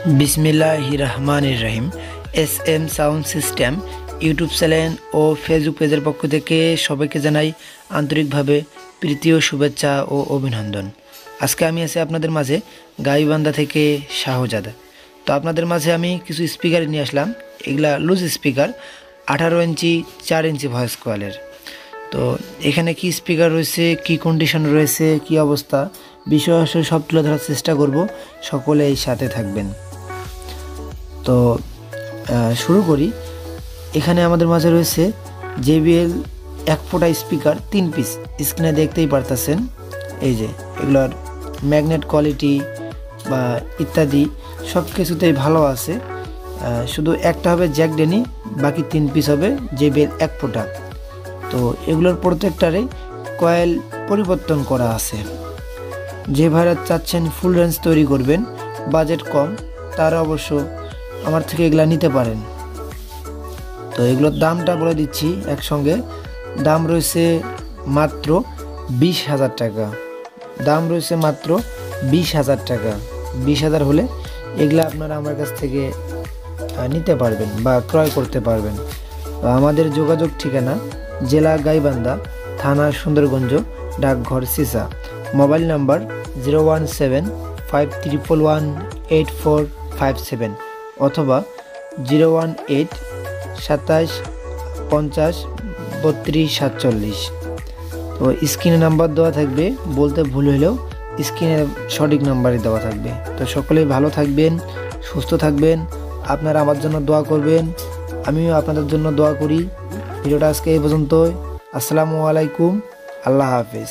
বিসমিল্লাহির রহমানির রহিম। SM sound system YouTube channel ও ফেসবুক পেজের পক্ষ থেকে সবাইকে জানাই আন্তরিকভাবে প্রীতি ও শুভেচ্ছা ও অভিনন্দন। আজকে আমি আছি আপনাদের মাঝে গাইবান্ধা থেকে শাহজাদা। তো আপনাদের মাঝে আমি কিছু স্পিকার নিয়ে আসলাম। এগুলা লুজ স্পিকার, 18 ইঞ্চি 4 ইঞ্চি ভয়েস কয়েলের। তো এখানে কি স্পিকার রয়েছে, কি কন্ডিশন রয়েছে, কি অবস্থা, বিষয় আসলে সব তুলে ধরার চেষ্টা করব। সকলে এই সাথে থাকবেন। তো শুরু করি। এখানে আমাদের মাঝে রয়েছে JBL 1 ফোঁটা স্পিকার 3 পিস, স্ক্রিনে দেখতেই পারতেছেন। এই যে এগুলোর ম্যাগনেট কোয়ালিটি বা ইত্যাদি সব কিছুতেই ভালো আছে। শুধু একটা হবে জ্যাক ডেনি, বাকি 3 পিস হবে JBL 1 ফোঁটা। তো এগুলোর প্রত্যেকটারে কয়েল পরিবর্তন করা আছে। যে ভাইরা চাচ্ছেন ফুল রেঞ্জ তৈরি করবেন, বাজেট কম, তারা অবশ্য আমার থেকে এগুলা নিতে পারেন। তো এগুলোর দামটা বলে দিচ্ছি একসঙ্গে। দাম রয়েছে মাত্র 20,000 টাকা। দাম রয়েছে মাত্র 20,000 টাকা। 20,000 হলে এগুলা আপনারা আমার কাছ থেকে নিতে পারবেন বা ক্রয় করতে পারবেন। আমাদের যোগাযোগ ঠিকানা জেলা গাইবান্ধা, থানা সুন্দরগঞ্জ, ডাকঘর সিসা। মোবাইল নাম্বার 01753118457 অথবা 01827503247। তো স্ক্রিনে নাম্বার দেওয়া থাকবে, বলতে ভুল হলেও স্ক্রিনে সঠিক নাম্বারই দেওয়া থাকবে। তো সকলেই ভালো থাকবেন, সুস্থ থাকবেন। আপনারা আমার জন্য দোয়া করবেন, আমিও আপনাদের জন্য দোয়া করি। ভিডিওটা আজকে এই পর্যন্তই। আসসালামু আলাইকুম, আল্লাহ হাফেজ।